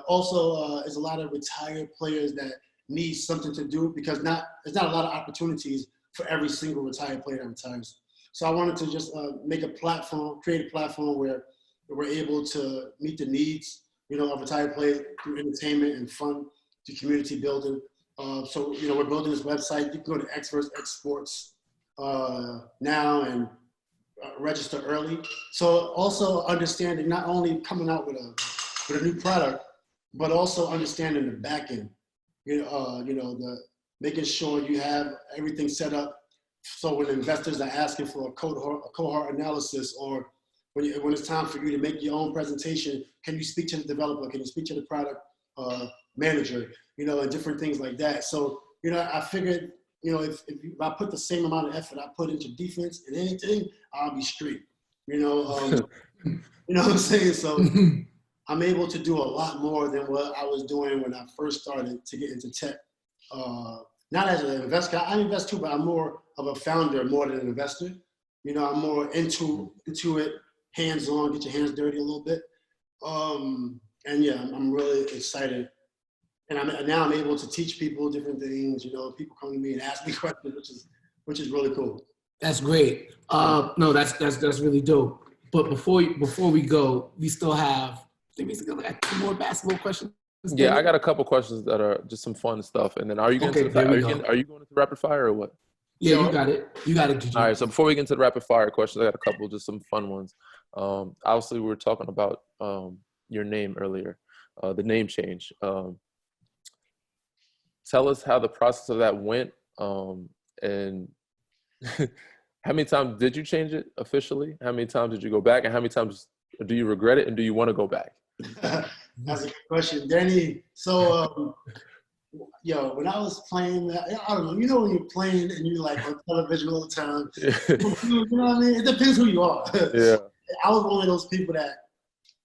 Also, there's a lot of retired players that need something to do because there's not a lot of opportunities for every single retired player that retires. So I wanted to just create a platform where we're able to meet the needs, of retired players through entertainment and fun, to community building. So, we're building this website. You can go to X vs. X Sports now and register early. So also understanding not only coming out with a new product, but also understanding the back end. The making sure you have everything set up. So when investors are asking for a cohort analysis, or when it's time for you to make your own presentation, can you speak to the developer? Can you speak to the product manager? And different things like that. So, I figured, if I put the same amount of effort I put into defense and anything, I'll be straight. What I'm saying? So I'm able to do a lot more than what I was doing when I first started to get into tech. Not as an investor, I invest too, but I'm more of a founder more than an investor. I'm more into it, hands-on, get your hands dirty a little bit. And yeah, I'm really excited and now I'm able to teach people different things. You know, people come to me and ask me questions, which is really cool. That's great. No, that's really dope. But before we go, we still have, I think we still got 2 more basketball questions. Yeah, I got a couple questions that are just some fun stuff. And then are you going to rapid fire or what? Yeah, you got it. You got it, Gigi. All right, so before we get into the rapid fire questions, I got a couple, just some fun ones. Obviously, we were talking about your name earlier, the name change. Tell us how the process of that went, and how many times did you change it officially? How many times did you go back, and how many times do you regret it, and do you want to go back? That's a good question, Danny. So, when I was playing, I don't know. You know when you're playing and you're like on television all the time. You know what I mean? It depends who you are. Yeah. I was one of those people that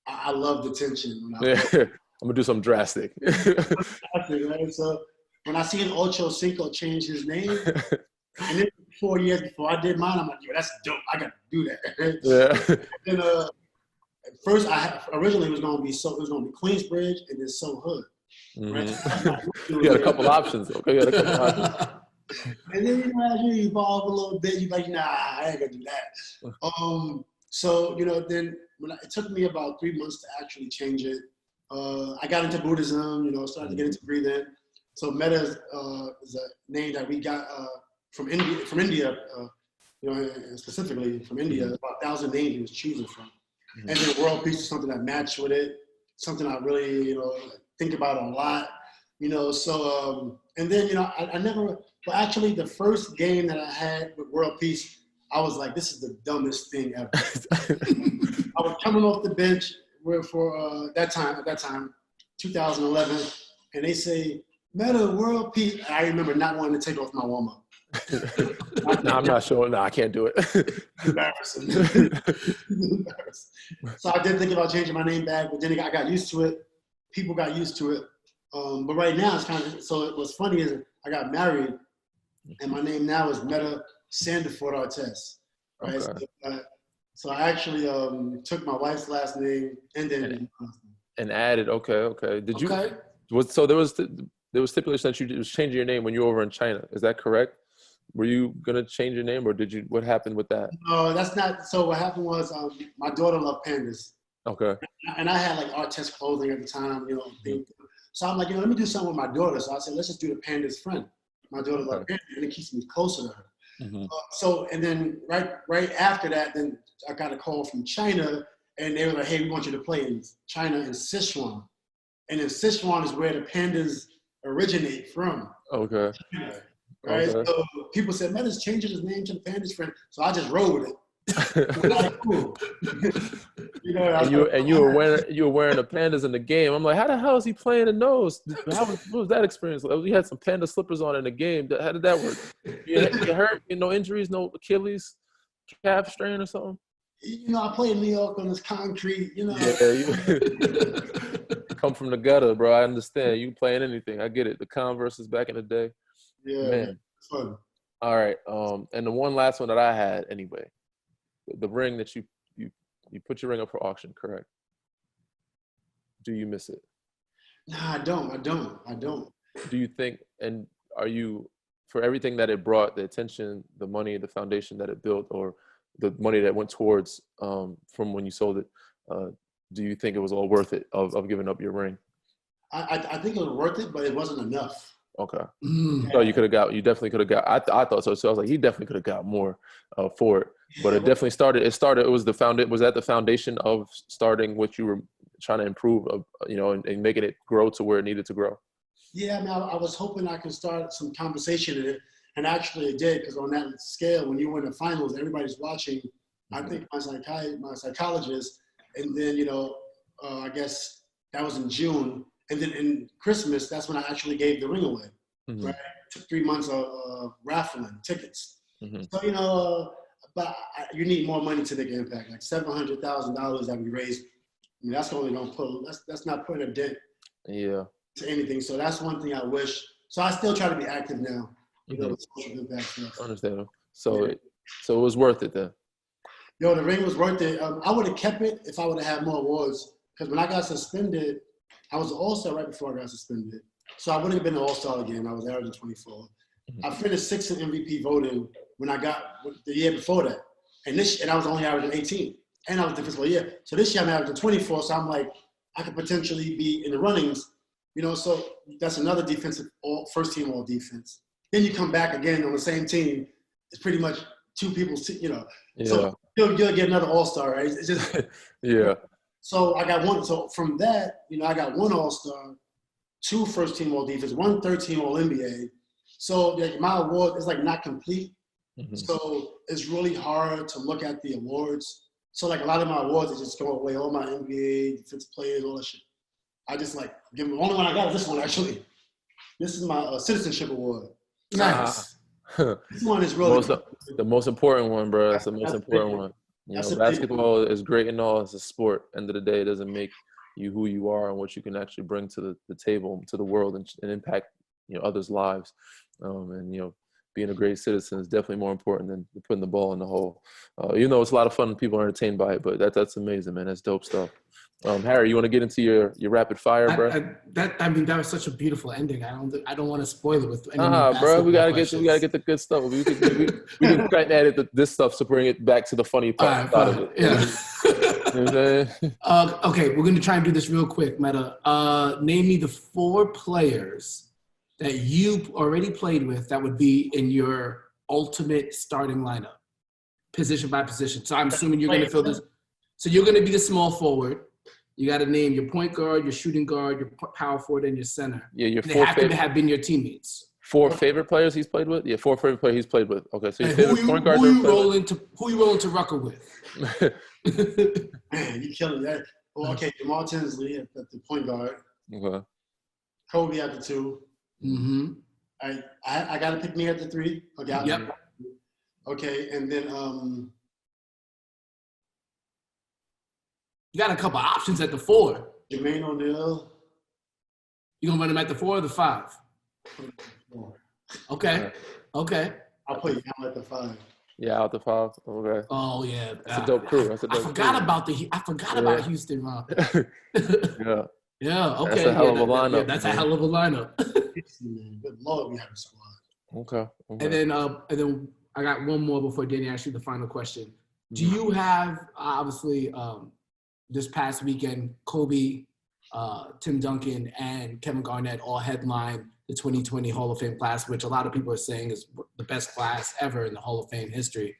I loved attention. When I I'm gonna do something drastic. Right? So when I see an Ocho Cinco change his name, and then 4 years before I did mine, I'm like, yo, that's dope. I gotta do that. Yeah. And then first, originally it was gonna be Queensbridge and then So Hood. Right? You had a couple options. Okay, you had a couple options. And then as you evolve a little bit, you're like, nah, I ain't gonna do that. So then it took me about 3 months to actually change it. I got into Buddhism, started to get into breathing. So Metta is a name that we got from India, specifically from India. About 1,000 names he was choosing from. And then World Peace is something that matched with it, something I really, think about a lot, So, and then, I never, well, actually, the first game that I had with World Peace, I was like, this is the dumbest thing ever. I was coming off the bench for that time, 2011, and they say, Metta World Peace. And I remember not wanting to take off my warm-up. No, I'm not sure. No, I can't do it. Embarrassing. So I did think about changing my name back, but then I got used to it. People got used to it. But right now it's kind of, so what's funny is I got married and my name now is Metta Sanford Artest. Right? Okay. So I actually took my wife's last name and then and added. Okay. Did you? Okay. So there was stipulation that you was changing your name when you were over in China. Is that correct? Were you gonna change your name, or did you? What happened with that? No, that's not. So what happened was my daughter loved pandas. Okay. And I had like Artest clothing at the time, So I'm like, let me do something with my daughter. So I said, let's just do the panda's friend. My daughter loved pandas, and it keeps me closer to her. So, and then right after that, then I got a call from China, and they were like, hey, we want you to play in China in Sichuan. And in Sichuan is where the pandas originate from. Okay. Right? Okay. So people said, Metta's changing his name to the panda's friend. So I just rolled with it. Cool. And you were wearing the pandas in the game. I'm like, how the hell is he playing the nose? What was that experience? We had some panda slippers on in the game. How did that work? You hurt? No injuries? No Achilles calf strain or something? I play in New York on this concrete. Yeah, you come from the gutter, bro. I understand. You playing anything? I get it. The Converses back in the day. Yeah, man. It's fun. All right. And the one last one that I had anyway. The ring that you put your ring up for auction, correct? Do you miss it? Nah, I don't. Do you think, and are you, for everything that it brought, the attention, the money, the foundation that it built, or the money that went towards from when you sold it, do you think it was all worth it of giving up your ring? I think it was worth it, but it wasn't enough. Okay. So you definitely could have got, I thought so. So I was like, he definitely could have got more for it. But it definitely started, was that the foundation of starting what you were trying to improve, and making it grow to where it needed to grow? Yeah, I mean, I was hoping I could start some conversation in it. And actually it did, because on that scale, when you win the finals, everybody's watching. I think my psychologist, and then, I guess that was in June. And then in Christmas, that's when I actually gave the ring away. Right? It took 3 months of raffling tickets. So, but you need more money to make an impact. Like $700,000 that we raised, I mean, that's only going to put, that's not putting a dent to anything. So that's one thing I wish. So I still try to be active now, with social impact stuff. Understand. So it was worth it then? The ring was worth it. I would have kept it if I would have had more awards. Because when I got suspended, I was also right before I got suspended. So I wouldn't have been an all-star game. I was averaging 24. I finished 6th in MVP voting when I got the year before that. And I was only averaging 18. And I was defensive player of the year. So this year I'm averaging 24. So I'm like, I could potentially be in the runnings, so that's another defensive first team all defense. Then you come back again on the same team. It's pretty much two people, Yeah. So you'll get another all-star, right? It's just yeah. So I got one. So from that, I got one all-star, 2 first team all defense, 1 third team all NBA. So like my award is like not complete. Mm-hmm. So it's really hard to look at the awards. So like a lot of my awards are just go away. All my NBA defensive players, all that shit. I just like give them. The only one I got is this one actually. This is my citizenship award. Nice. This one is really the most important one, bro. That's the most important one. Basketball is great and all. It's a sport. End of the day, it doesn't make you who you are and what you can actually bring to the table, to the world, and impact others' lives. And being a great citizen is definitely more important than putting the ball in the hole. It's a lot of fun and people are entertained by it, but that's amazing, man. That's dope stuff. Harry, you want to get into your rapid fire, bro? That was such a beautiful ending. I don't want to spoil it with any bro. We gotta get the good stuff. We can try and edit this stuff to bring it back to the funny part of it. Yeah. Okay, we're gonna try and do this real quick, Metta. Name me the 4 players that you already played with that would be in your ultimate starting lineup, position by position. So I'm assuming you're gonna fill this. So you're gonna be the small forward. You got to name your point guard, your shooting guard, your power forward, and your center. Yeah, they happen to have been your teammates. 4 favorite players he's played with? Yeah, 4 favorite players he's played with. Okay, so your favorite point guard. Who you rolling to rucker with? Man, you killing that. Well, okay, Jamal Tinsley at the point guard. Okay. Kobe at the 2. Mm-hmm. I got to pick me at the 3. Okay. Yep. Okay, and then you got a couple options at the 4. Jermaine O'Neal. You gonna run him at the 4 or the 5? 4. Okay. I'll put Yao at the 5. Yeah, out the 5. Okay. Oh yeah, that's a dope crew. I forgot about Houston, Rob. Yeah. Yeah. Okay. That's a hell of a lineup. Yeah, that's a hell of a lineup. Good Lord, we have a squad. Okay. And then I got one more before Danny asks you the final question. Do you have obviously this past weekend, Kobe, Tim Duncan, and Kevin Garnett all headlined the 2020 Hall of Fame class, which a lot of people are saying is the best class ever in the Hall of Fame history.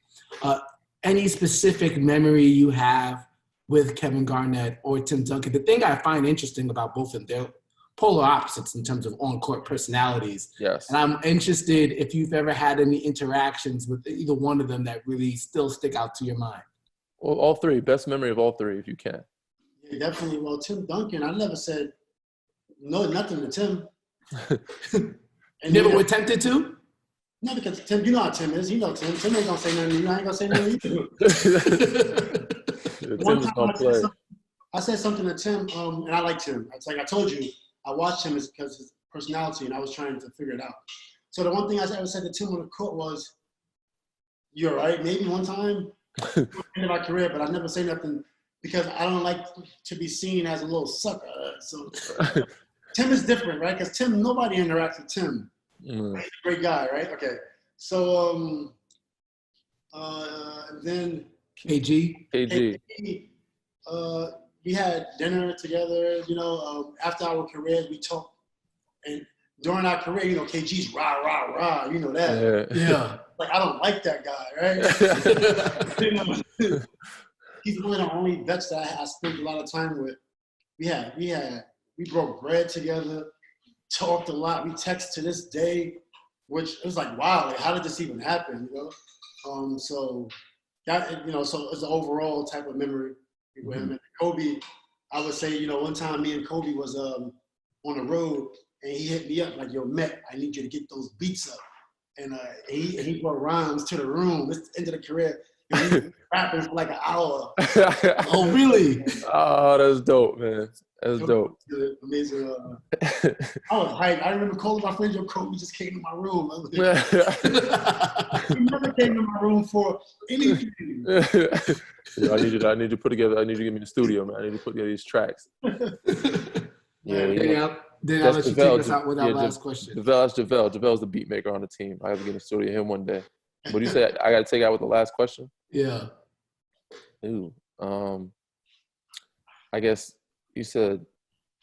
Any specific memory you have with Kevin Garnett or Tim Duncan? The thing I find interesting about both of them, they're polar opposites in terms of on-court personalities. Yes. And I'm interested if you've ever had any interactions with either one of them that really still stick out to your mind. Well, all 3. Best memory of all 3, if you can. Yeah, definitely. Well, Tim Duncan, I never said nothing to Tim. And never were tempted to? No, because Tim, you know how Tim is. You know Tim. Tim ain't gonna say nothing to you. I ain't gonna say nothing to you. One time I said something to Tim, and I liked him. It's like I told you, I watched him because his personality, and I was trying to figure it out. So the one thing I ever said to Tim on the court was, "You're all right." Maybe one time in my career, but I never say nothing because I don't like to be seen as a little sucker. So Tim is different, right? Because Tim, nobody interacts with Tim. He's a great guy, right? Okay. So then KG. We had dinner together, after our careers, we talked. And during our career, KG's rah, rah, rah, you know that. Yeah. Like, I don't like that guy, right? He's one of the only vets that I spent a lot of time with. We broke bread together, talked a lot. We text to this day, which it was like, wow, like, how did this even happen, So that, so it's an overall type of memory with him. And Kobe, I would say, one time me and Kobe was on the road, and he hit me up like, "Yo, Met, I need you to get those beats up." And he brought rhymes to the room. This end of the career. And we were rapping for like an hour. Oh, really? Oh, that's dope, man. That's dope. Amazing. I was hyped. I remember calling my friend, "Yo, Kobe just came to my room." He never came to my room for anything. I need to put together. I need you to give me the studio, man. I need to put together these tracks. Yeah. Then I'll let you take us out with our last question. JaVale's the beat maker on the team. I have to get in the studio with him one day. What do you say? I got to take out with the last question? Yeah. Ooh. I guess you said,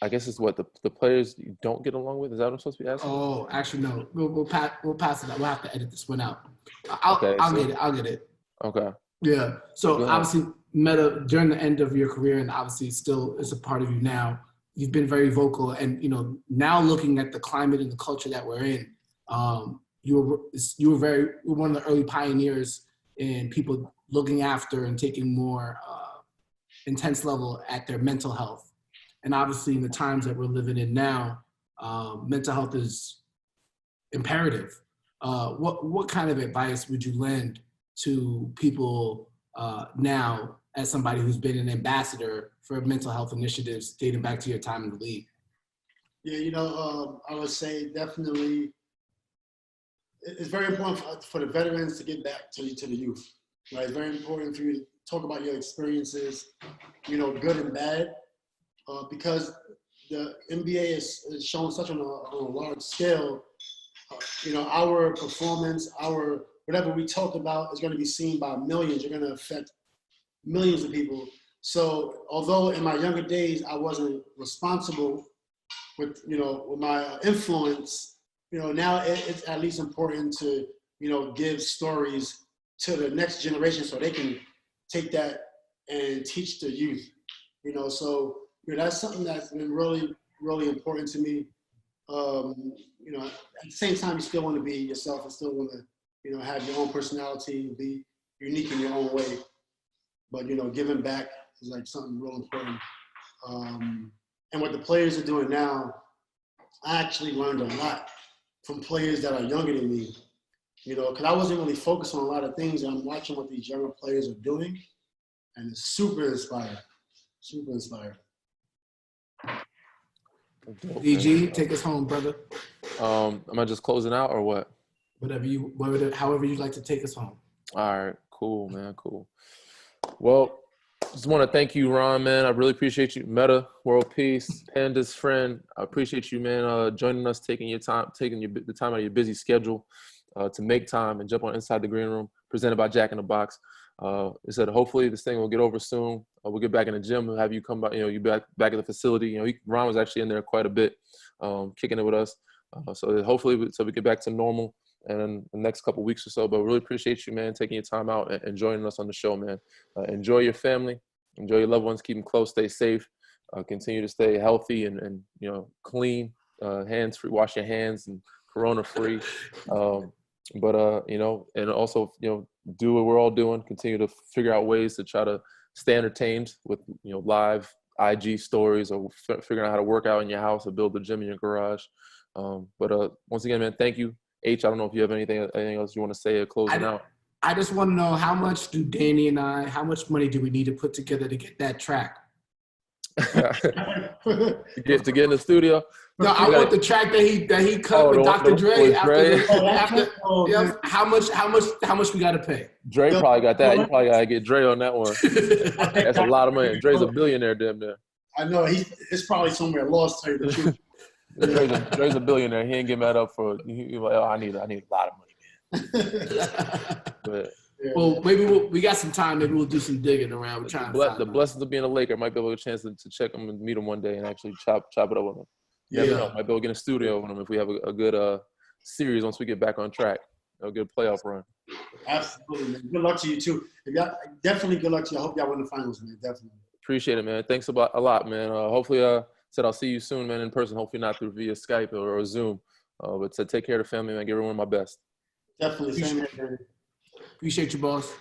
I guess it's what the players you don't get along with. Is that what I'm supposed to be asking? Oh, actually, no. We'll pass it out. We'll have to edit this one out. I'll get it. Okay. Yeah. So obviously, Metta, during the end of your career, and obviously still is a part of you now, you've been very vocal. And, now looking at the climate and the culture that we're in, you were one of the early pioneers in people looking after and taking more intense level at their mental health. And obviously in the times that we're living in now, mental health is imperative. What kind of advice would you lend to people now as somebody who's been an ambassador for mental health initiatives dating back to your time in the league? Yeah, I would say definitely it's very important for the veterans to get back to the youth. Right? It's very important for you to talk about your experiences, good and bad, because the NBA is shown such on a large scale. Our performance, whatever we talk about is going to be seen by millions. You're going to affect millions of people. So although in my younger days I wasn't responsible with my influence, now it's at least important to give stories to the next generation so they can take that and teach the youth. So that's something that's been really, really important to me. At the same time, you still want to be yourself and still want to, have your own personality and be unique in your own way. But, giving back is like something real important. And what the players are doing now, I actually learned a lot from players that are younger than me, because I wasn't really focused on a lot of things. And I'm watching what these younger players are doing, and it's super inspiring. Super inspiring. DG, take us home, brother. Am I just closing out or what? However you'd like to take us home. All right, cool, man, cool. Well, just want to thank you, Ron, man. I really appreciate you. Metta World Peace, Panda's friend. I appreciate you, man, joining us, taking the time out of your busy schedule to make time and jump on Inside the Green Room, presented by Jack in the Box. They said hopefully this thing will get over soon. We'll get back in the gym. We'll have you come by. You back at the facility. Ron was actually in there quite a bit, kicking it with us. So hopefully, we get back to normal in the next couple of weeks or so. But we really appreciate you, man, taking your time out and joining us on the show, man. Enjoy your family, enjoy your loved ones, keep them close, stay safe, continue to stay healthy and clean, hands free, wash your hands and corona free. And also, do what we're all doing, continue to figure out ways to try to stay entertained with, live IG stories or figuring out how to work out in your house or build a gym in your garage. But once again, man, thank you. H, I don't know if you have anything else you want to say closing out. I just want to know how much money do we need to put together to get that track? to get in the studio. No, I want the track that he cut with Dr. Dre. How much we got to pay? Dre probably got that. You probably got to get Dre on that one. That's a lot of money. Dre's a billionaire, damn near. I know it's probably somewhere lost. Tell you the truth. Dre's a billionaire. He ain't getting that up for. He's like, I need a lot of money, man. But. Well, maybe we got some time. Maybe we'll do some digging around. The blessings of being a Laker, might be able to get a chance to check him and meet him one day and actually chop it up with him. You never know. Might be able to get in a studio with him if we have a good series once we get back on track. A good playoff run. Absolutely, man. Good luck to you too. Definitely good luck to you. I hope y'all win the finals, man. Definitely. Appreciate it, man. Thanks a lot, man. Hopefully, I'll see you soon, man, in person. Hopefully not through via Skype or Zoom. But take care of the family, man. Give everyone my best. Definitely. Same here, man. Appreciate you, boss.